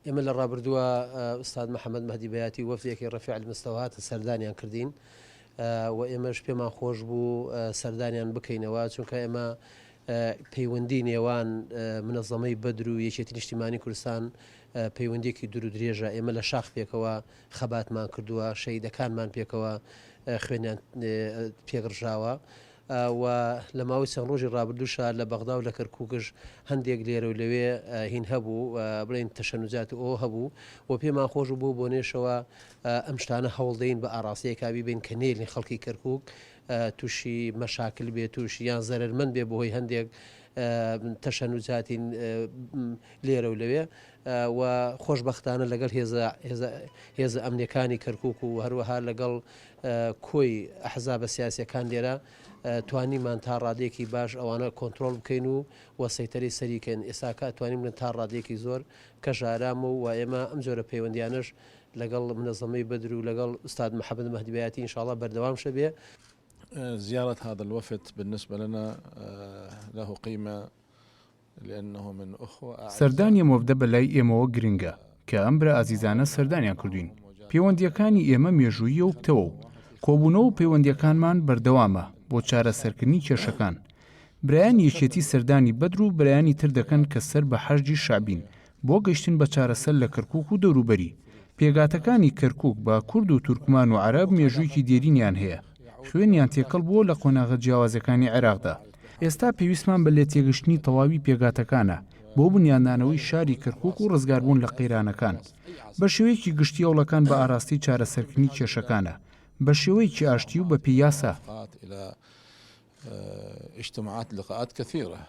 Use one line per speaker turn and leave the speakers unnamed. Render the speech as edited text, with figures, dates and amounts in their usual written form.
ئێمە لە ڕابردووە ئوستاد محەممەد مەهدی بەیاتی وەفدێکی ڕەفیع المستەوات سەردانیان کردین و ئێمەش پێمان خۆش بوو سەردانیان بکەینەوە چونکە ئێمە پەیوەندی نێوان منەظەمەی بەدر و یەکێتی نیشتیمانی کوردستان پەیوەندێکی دوور و درێژە ئێمە لە شاخ پێکەوە خەباتمان کردووە شەیدەکانمان پێکەوە خوێنیان پێگڕژاوە و لە ماوەی چەند ڕۆژی ڕابردووشە لە بەغدا و لە کەرکووکش هەندێک لێرە و لەوێ هین هەبوو بڵێن تەشەنوجات ئەوە هەبوو و پێمان خۆش بوو بۆ نێشەوە ئەم شتانە هەوڵدەین بە ئاراستەیە کابی بین کە نێرین خەڵکی کەرکووک تووشی مەشاکل بێت تووشی یان زەرمەند بێ بەهۆی هەندێک تەشەنوجاتین لێرە و لەوێ و خۆشببختانە لەگەڵ هێزە ئەمنیەکانی کەرکووک و هەروەها لەگەڵ کۆی ئەحزابە سیاسیەکان لێرە توانیمان تا ڕادێکی باش ئەوانە کۆنتترۆل بکەین و وەسەیتەری سەریکەن ئێساکە توانین بن تا ڕادێکی زۆر کە ژارام و ئێمە ئەم جۆرە پەیوەندیانش لەگەڵ منەظەمەی بەدر و لەگەڵ ئوستاد محەممەد مەهدی بەیاتی ئینشاءالله بەردەوام شەبێ.
زيارة هذا الوفد بالنسبة لنا له قيمة لأنه من أخوة.
سەردانی مۆڤدە بەلای ئێمەوە گرنگە کە ئەم برا ئازیزانە سەردانیان کردوین. پەیوەندیەکانی ئێمە مێژوویە و بتەوە و کۆبوونەوە و پەیوەندیەکانمان بەردەوامە بۆ چارەسەرکردنی کێشەکان. برایان یەکێتی سەردانی بەدر و برایانی تر دەکەن کە سەر بە حەجی شعبین بۆ گەشتن بە چارەسەر لە کەرکووک و دەوروبەری. پێگاتەکانی کەرکووک بە کورد و تورکمان و عەرەب مێژوویکی دێرینیان هەیە. خوێنیان تێکەڵ بووە لە قۆناغە جیاوازەکانی عێراقدا. ئێستا پێویستمان بە لێتێگەشتنی تەواوی پێگاتەکانە بۆ بنیاندانەوەی شاری کەرکووک و ڕزگاربوون لە قەیرانەکان. بە شێوەیەکی گشتی هەوڵەکان بە ئاراستی چارەسەرکردنی کێشەکانە بە شێوەیەکی ئاشتی و بە پێی یاسا.
اجتماعات لقاءات كثيرة